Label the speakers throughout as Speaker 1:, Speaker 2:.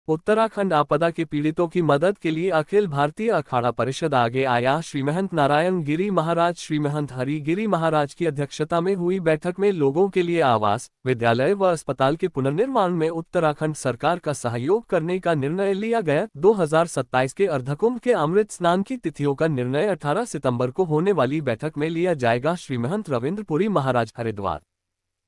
Speaker 1: उत्तराखंड आपदा के पीड़ितों की मदद के लिए अखिल भारतीय अखाड़ा परिषद आगे आया। श्री महंत नारायण गिरी महाराज श्री महंत हरि गिरी महाराज की अध्यक्षता में हुई बैठक में लोगों के लिए आवास, विद्यालय व अस्पताल के पुनर्निर्माण में उत्तराखंड सरकार का सहयोग करने का निर्णय लिया गया। 2027 के अर्धकुंभ के अमृत स्नान की तिथियों का निर्णय 18 सितंबर को होने वाली बैठक में लिया जाएगा। श्री महंत रविंद्र पुरी महाराज हरिद्वार।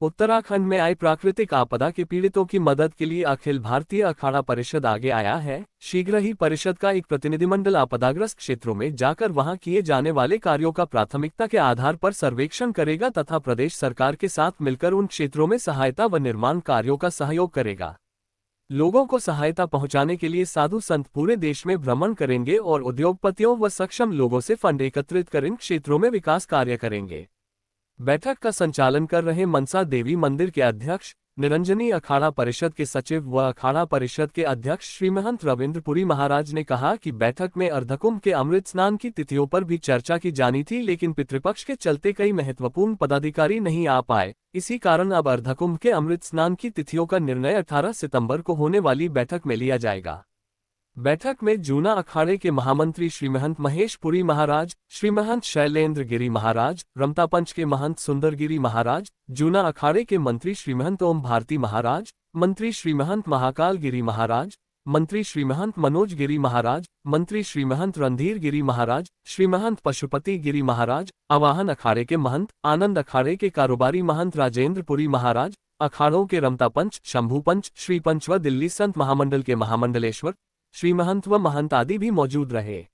Speaker 1: उत्तराखंड में आई प्राकृतिक आपदा के पीड़ितों की मदद के लिए अखिल भारतीय अखाड़ा परिषद आगे आया है। शीघ्र ही परिषद का एक प्रतिनिधिमंडल आपदाग्रस्त क्षेत्रों में जाकर वहां किए जाने वाले कार्यों का प्राथमिकता के आधार पर सर्वेक्षण करेगा तथा प्रदेश सरकार के साथ मिलकर उन क्षेत्रों में सहायता व निर्माण कार्यों का सहयोग करेगा। लोगों को सहायता पहुंचाने के लिए साधु संत पूरे देश में भ्रमण करेंगे और उद्योगपतियों व सक्षम लोगों से फंड एकत्रित कर इन क्षेत्रों में विकास कार्य करेंगे। बैठक का संचालन कर रहे मनसा देवी मंदिर के अध्यक्ष, निरंजनी अखाड़ा परिषद के सचिव व अखाड़ा परिषद के अध्यक्ष श्री महंत रविंद्र पुरी महाराज ने कहा कि बैठक में अर्धकुंभ के अमृत स्नान की तिथियों पर भी चर्चा की जानी थी, लेकिन पितृपक्ष के चलते कई महत्वपूर्ण पदाधिकारी नहीं आ पाए। इसी कारण अब अर्धकुंभ के अमृत स्नान की तिथियों का निर्णय 18 सितंबर को होने वाली बैठक में लिया जाएगा। बैठक में जूना अखाड़े के महामंत्री श्री महंत महेश पुरी महाराज, श्री महंत शैलेंद्र गिरी महाराज, रमता पंच के महंत सुंदर गिरी महाराज, जूना अखाड़े के मंत्री श्री महंत ओम भारती महाराज, मंत्री श्री महंत महाकाल गिरी महाराज, मंत्री श्री महंत मनोज गिरी महाराज, मंत्री श्री महंत रणधीर गिरी महाराज, श्री महंत पशुपति गिरी महाराज, आवाहन अखाड़े के महंत, आनंद अखाड़े के कारोबारी महंत राजेंद्र पुरी महाराज, अखाड़ों के रमता पंच, शंभू पंच, श्री पंच व दिल्ली संत महामंडल के महामंडलेश्वर, श्री महंत व महंत आदि भी मौजूद रहे।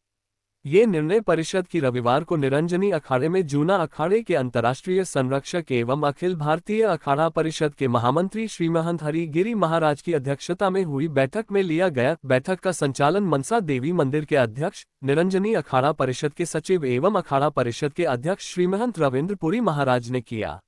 Speaker 1: ये निर्णय परिषद की रविवार को निरंजनी अखाड़े में जूना अखाड़े के अंतर्राष्ट्रीय संरक्षक एवं अखिल भारतीय अखाड़ा परिषद के महामंत्री श्री महंत हरि गिरी महाराज की अध्यक्षता में हुई बैठक में लिया गया। बैठक का संचालन मनसा देवी मंदिर के अध्यक्ष, निरंजनी अखाड़ा परिषद के सचिव एवं अखाड़ा परिषद के अध्यक्ष श्री महंत रविंद्र पुरी महाराज ने किया।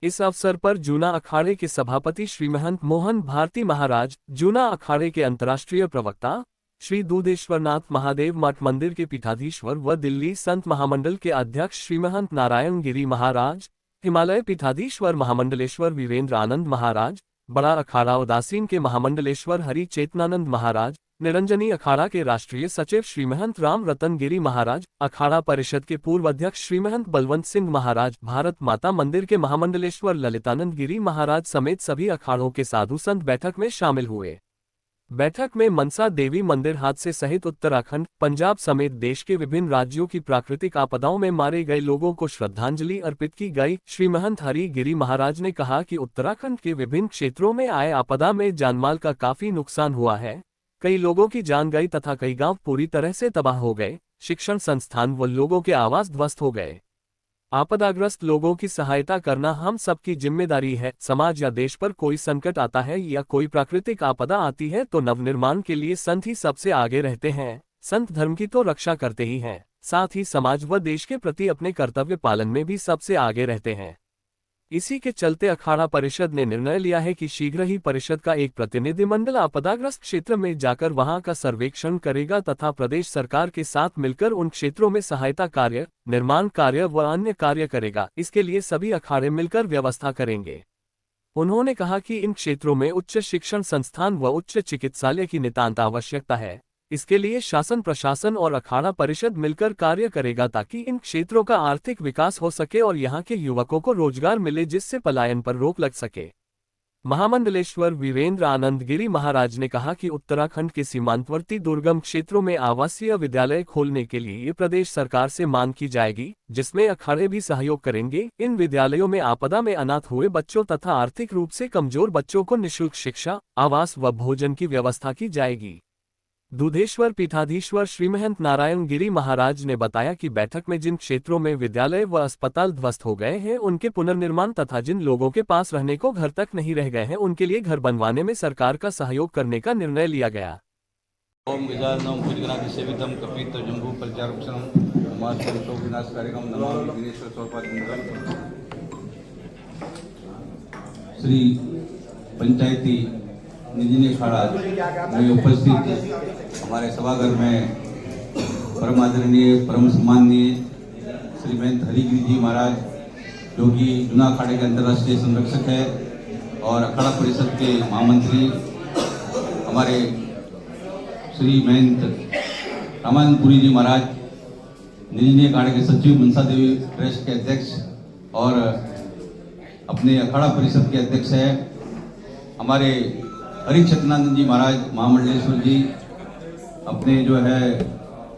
Speaker 1: इस अवसर पर जूना अखाड़े के सभापति श्री महंत मोहन भारती महाराज, जूना अखाड़े के अंतर्राष्ट्रीय प्रवक्ता श्री दूधेश्वरनाथ महादेव मठ मंदिर के पीठाधीश्वर व दिल्ली संत महामंडल के अध्यक्ष श्री महंत नारायण गिरी महाराज, हिमालय पीठाधीश्वर महामंडलेश्वर वीरेंद्र आनंद महाराज, बड़ा अखाड़ा उदासीन के महामंडलेश्वर हरि चेतनानंद महाराज, निरंजनी अखाड़ा के राष्ट्रीय सचिव श्री महंत राम रतन गिरी महाराज, अखाड़ा परिषद के पूर्व अध्यक्ष श्री महंत बलवंत सिंह महाराज, भारत माता मंदिर के महामंडलेश्वर ललितानंद गिरी महाराज समेत सभी अखाड़ों के साधु संत बैठक में शामिल हुए। बैठक में मनसा देवी मंदिर हादसे सहित उत्तराखंड, पंजाब समेत देश के विभिन्न राज्यों की प्राकृतिक आपदाओं में मारे गए लोगों को श्रद्धांजलि अर्पित की गई। श्री महंत हरि गिरी महाराज ने कहा कि उत्तराखंड के विभिन्न क्षेत्रों में आए आपदा में जानमाल का काफी नुकसान हुआ है। कई लोगों की जान गई तथा कई गांव पूरी तरह से तबाह हो गए। शिक्षण संस्थान व लोगों के आवास ध्वस्त हो गए। आपदाग्रस्त लोगों की सहायता करना हम सबकी जिम्मेदारी है। समाज या देश पर कोई संकट आता है या कोई प्राकृतिक आपदा आती है तो नवनिर्माण के लिए संत ही सबसे आगे रहते हैं। संत धर्म की तो रक्षा करते ही हैं, साथ ही समाज व देश के प्रति अपने कर्तव्य पालन में भी सबसे आगे रहते हैं। इसी के चलते अखाड़ा परिषद ने निर्णय लिया है कि शीघ्र ही परिषद का एक प्रतिनिधिमंडल आपदाग्रस्त क्षेत्र में जाकर वहां का सर्वेक्षण करेगा तथा प्रदेश सरकार के साथ मिलकर उन क्षेत्रों में सहायता कार्य, निर्माण कार्य व अन्य कार्य करेगा। इसके लिए सभी अखाड़े मिलकर व्यवस्था करेंगे। उन्होंने कहा कि इन क्षेत्रों में उच्च शिक्षण संस्थान व उच्च चिकित्सालय की नितांत आवश्यकता है। इसके लिए शासन प्रशासन और अखाड़ा परिषद मिलकर कार्य करेगा ताकि इन क्षेत्रों का आर्थिक विकास हो सके और यहाँ के युवकों को रोजगार मिले, जिससे पलायन पर रोक लग सके। महामंडलेश्वर वीरेंद्र आनंद गिरी महाराज ने कहा कि उत्तराखंड के सीमांतवर्ती दुर्गम क्षेत्रों में आवासीय विद्यालय खोलने के लिए प्रदेश सरकार से मांग की जाएगी, जिसमें अखाड़े भी सहयोग करेंगे। इन विद्यालयों में आपदा में अनाथ हुए बच्चों तथा आर्थिक रूप से कमजोर बच्चों को निःशुल्क शिक्षा, आवास व भोजन की व्यवस्था की जाएगी। दूधेश्वर पीठाधीश्वर श्री महंत नारायण गिरी महाराज ने बताया कि बैठक में जिन क्षेत्रों में विद्यालय व अस्पताल ध्वस्त हो गए हैं उनके पुनर्निर्माण तथा जिन लोगों के पास रहने को घर तक नहीं रह गए हैं उनके लिए घर बनवाने में सरकार का सहयोग करने का निर्णय लिया गया।
Speaker 2: ओम गजाननम भुजगणाधि सेवितम कपित जम्बू परिचारकम मास्टर शोक विनाश कार्यक्रम नमामि विघ्नेश्वर स्वरूपात्मकं। श्री पंचायती निरंजनी अखाड़ा में उपस्थित हमारे सभागार में परम आदरणीय परम सम्माननीय श्री महंत हरि गिरी जी महाराज, जो कि जूना अखाड़े के अंतर्राष्ट्रीय संरक्षक है और अखाड़ा परिषद के महामंत्री, हमारे श्री महंत रामानंदपुरी जी महाराज, निजनी अखाड़े के सचिव, मनसा देवी ट्रस्ट के अध्यक्ष और अपने अखाड़ा परिषद के अध्यक्ष है, हमारे हरि सत्यनारायण जी महाराज महामंडलेश्वर जी, अपने जो है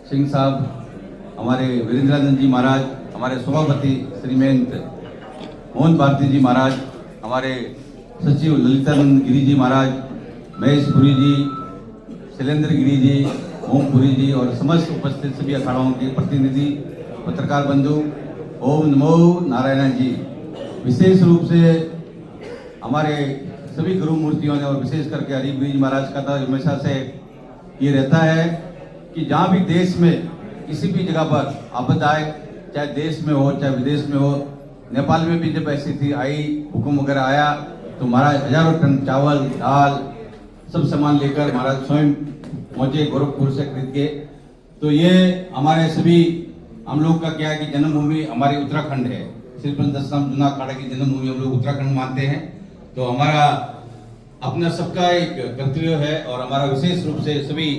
Speaker 2: सिंह साहब, हमारे वीरेंद्रानंद जी महाराज, हमारे सभापति श्री महंत मोहन भारती जी महाराज, हमारे सचिव ललितानंद गिरी जी महाराज, महेश पुरी जी, शैलेंद्र गिरी जी, ओमपुरी जी और समस्त उपस्थित सभी अखाड़ों के प्रतिनिधि, पत्रकार बंधु, ओम नमो नारायण जी। विशेष रूप से हमारे सभी गुरु मूर्तियों ने और विशेष करके हरिगिरी जी महाराज का तो हमेशा से ये रहता है कि जहाँ भी देश में किसी भी जगह पर आपदा आए, चाहे देश में हो चाहे विदेश में हो, नेपाल में भी जब ऐसी थी आई हुक्म वगैरह आया तो महाराज हजारों टन चावल दाल सब सामान लेकर महाराज स्वयं पहुंचे गोरखपुर से खरीद के। तो ये हमारे सभी हम लोग का क्या है कि जन्मभूमि हमारी उत्तराखंड है, श्री पंचदशनाम जूना अखाड़ा की जन्मभूमि हम लोग उत्तराखंड मानते हैं। तो हमारा अपना सबका एक कर्तव्य है और हमारा विशेष रूप से सभी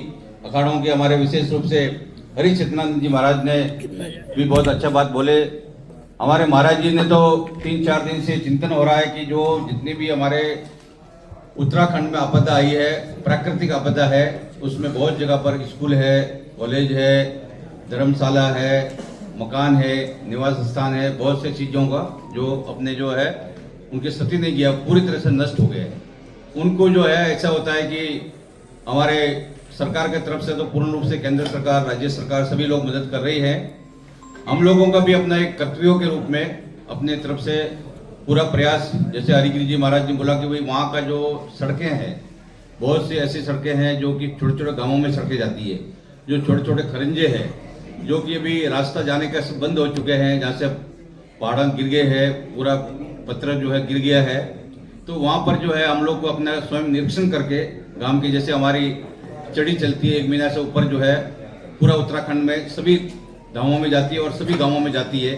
Speaker 2: अखाड़ों के हमारे विशेष रूप से हरि सत्यनारायण जी महाराज ने भी बहुत अच्छा बात बोले। हमारे महाराज जी ने तो 3-4 दिन से चिंतन हो रहा है कि जो जितनी भी हमारे उत्तराखंड में आपदा आई है, प्राकृतिक आपदा है, उसमें बहुत जगह पर स्कूल है, कॉलेज है, धर्मशाला है, मकान है, निवास स्थान है, बहुत से चीज़ों का जो अपने जो है उनकी स्थिति नहीं किया, पूरी तरह से नष्ट हो गए। उनको जो है ऐसा होता है कि हमारे सरकार की तरफ से तो पूर्ण रूप से केंद्र सरकार, राज्य सरकार सभी लोग मदद कर रही है। हम लोगों का भी अपना एक कर्तव्यों के रूप में अपने तरफ से पूरा प्रयास, जैसे हरिगिरी जी महाराज ने बोला कि भाई वहाँ का जो सड़कें हैं, बहुत सी ऐसी सड़कें हैं जो कि छोटे छोटे गांवों में सड़कें जाती है, जो छोटे छोटे खरंजे हैं जो कि अभी रास्ता जाने का सब बंद हो चुके हैं, जहाँ से पहाड़ गिर गए हैं, पूरा पत्थर जो है गिर गया है। तो वहाँ पर जो है हम लोग को अपना स्वयं निरीक्षण करके गांव की, जैसे हमारी चढ़ी चलती है 1 महीना से ऊपर जो है पूरा उत्तराखंड में सभी गाँवों में जाती है और सभी गाँवों में जाती है।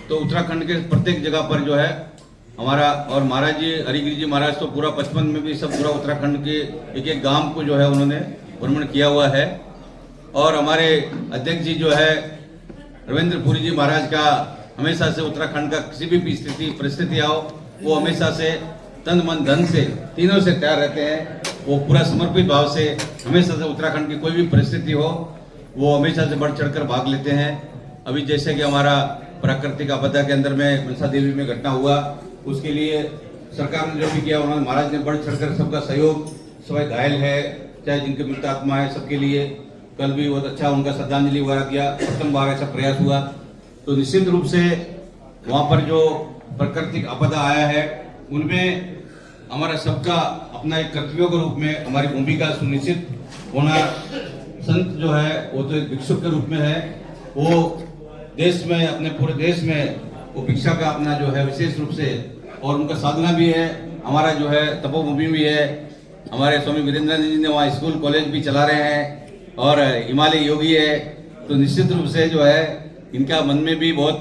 Speaker 2: तो उत्तराखंड के प्रत्येक जगह पर जो है हमारा और महाराज जी हरिगिरी जी महाराज तो पूरा 55 में भी सब पूरा उत्तराखंड के एक एक गांव को जो है उन्होंने भ्रमण किया हुआ है। और हमारे अध्यक्ष जी जो है रविंद्रपुरी जी महाराज का हमेशा से उत्तराखंड का किसी भी स्थिति परिस्थिति आओ वो हमेशा से तन मन धन से तीनों से तैयार रहते हैं। वो पूरा समर्पित भाव से हमेशा से उत्तराखंड की कोई भी परिस्थिति हो वो हमेशा से बढ़ चढ़कर भाग लेते हैं। अभी जैसे कि हमारा प्राकृतिक आपदा के अंदर में मनसा देवी में घटना हुआ, उसके लिए सरकार ने जो भी किया उन्होंने महाराज ने बढ़ चढ़कर सबका सहयोग, सभी घायल है चाहे जिनके मृत आत्मा है सबके लिए कल भी बहुत अच्छा उनका श्रद्धांजलि वगैरह दिया। प्रथम बार ऐसा प्रयास हुआ। तो निश्चित रूप से वहाँ पर जो प्राकृतिक आपदा आया है उनमें हमारा सबका अपना एक कर्तव्यों के रूप में हमारी भूमिका सुनिश्चित होना। संत जो है वो तो एक भिक्षुक के रूप में है, वो देश में अपने पूरे देश में वो भिक्षा का अपना जो है विशेष रूप से और उनका साधना भी है। हमारा जो है तपोभूमि भी है, हमारे स्वामी वीरेंद्रानंद जी ने वहाँ स्कूल कॉलेज भी चला रहे हैं और हिमालय योगी है। तो निश्चित रूप से जो है इनका मन में भी बहुत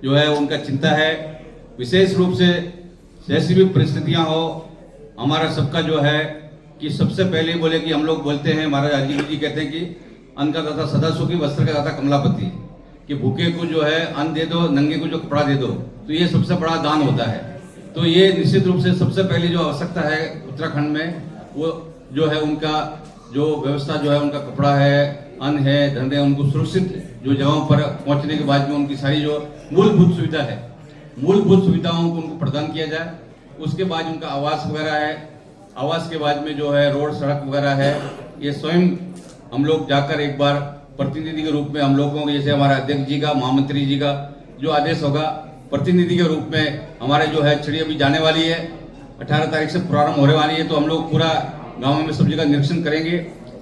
Speaker 2: जो है उनका चिंता है। विशेष रूप से जैसी भी परिस्थितियाँ हो हमारा सबका जो है कि सबसे पहले बोले कि हम लोग बोलते हैं, महाराज हरिगिरी जी कहते हैं कि अन्न का दाता सदा सुखी, वस्त्र का दाता कमलापति, कि भूखे को जो है अन्न दे दो, नंगे को जो कपड़ा दे दो। तो ये सबसे बड़ा दान होता है। तो ये निश्चित रूप से सबसे पहले जो आवश्यकता है उत्तराखंड में वो जो है उनका जो व्यवस्था जो है उनका कपड़ा है, अन्न है, धन है, उनको सुरक्षित जो जगहों पर पहुंचने के बाद में उनकी सारी जो मूलभूत सुविधा है, मूलभूत सुविधाओं को उनको प्रदान किया जाए। उसके बाद उनका आवास वगैरह है, आवास के बाद में जो है रोड सड़क वगैरह है, ये स्वयं हम लोग जाकर एक बार प्रतिनिधि के रूप में हम लोगों को, जैसे हमारे अध्यक्ष जी का, महामंत्री जी का जो आदेश होगा, प्रतिनिधि के रूप में हमारे जो है छड़ी अभी जाने वाली है, 18 तारीख से प्रारंभ होने वाली है। तो हम लोग पूरा गाँव में सब जगह निरीक्षण करेंगे,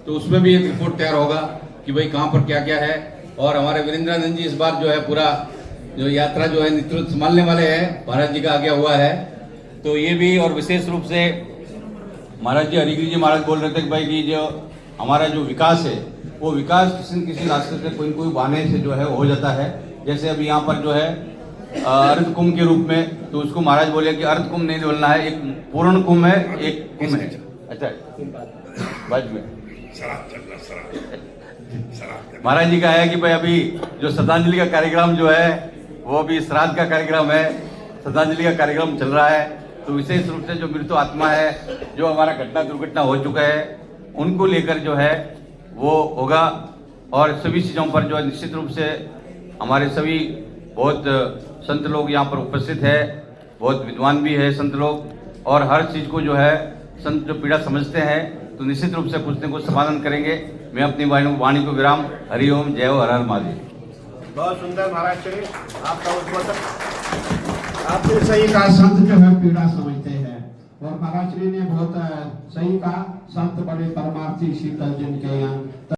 Speaker 2: तो उसमें भी एक रिपोर्ट तैयार होगा कि भाई कहाँ पर क्या क्या है। और हमारे वीरेंद्रानंद जी इस बार जो है पूरा जो यात्रा जो है नेतृत्व संभालने वाले हैं, महाराज जी का आज्ञा हुआ है। तो ये भी और विशेष रूप से महाराज जी हरिगिरी जी महाराज बोल रहे थे कि भाई कि जो हमारा जो विकास है वो विकास किसी न किसी रास्ते से कोई कोई बहाने से जो है हो जाता है। जैसे अभी यहाँ पर जो है अर्ध कुंभ के रूप में, तो उसको महाराज बोले कि अर्ध कुंभ नहीं बोलना है, एक पूर्ण कुंभ है, एक कुंभ है। अच्छा बाद में
Speaker 3: श्राद्ध करना, श्राद्ध
Speaker 2: महाराज जी का है कि भाई अभी जो श्रद्धांजलि का कार्यक्रम जो है वो अभी श्राद्ध का कार्यक्रम है, श्रद्धांजलि का कार्यक्रम चल रहा है। तो विशेष रूप से जो मृत्यु आत्मा है, जो हमारा घटना दुर्घटना हो चुका है, उनको लेकर जो है वो होगा। और सभी चीज़ों पर जो है निश्चित रूप से हमारे सभी बहुत संत लोग यहाँ पर उपस्थित है, बहुत विद्वान भी है संत लोग, और हर चीज़ को जो है संत जो पीड़ा समझते हैं तो निश्चित रूप से कुछ न कुछ समाधान करेंगे। मैं अपनी वाणी को विराम। हरिओम, जय हो, हर हर महादेव।
Speaker 4: बहुत सुंदर महाराज श्री आपका उद्बोधन।
Speaker 5: आपने सही कहा, संत जो है पीड़ा समझते हैं, और महाराज श्री ने बहुत सही कहा, संत बड़े परमार्थी शीतल जिनके यहाँ।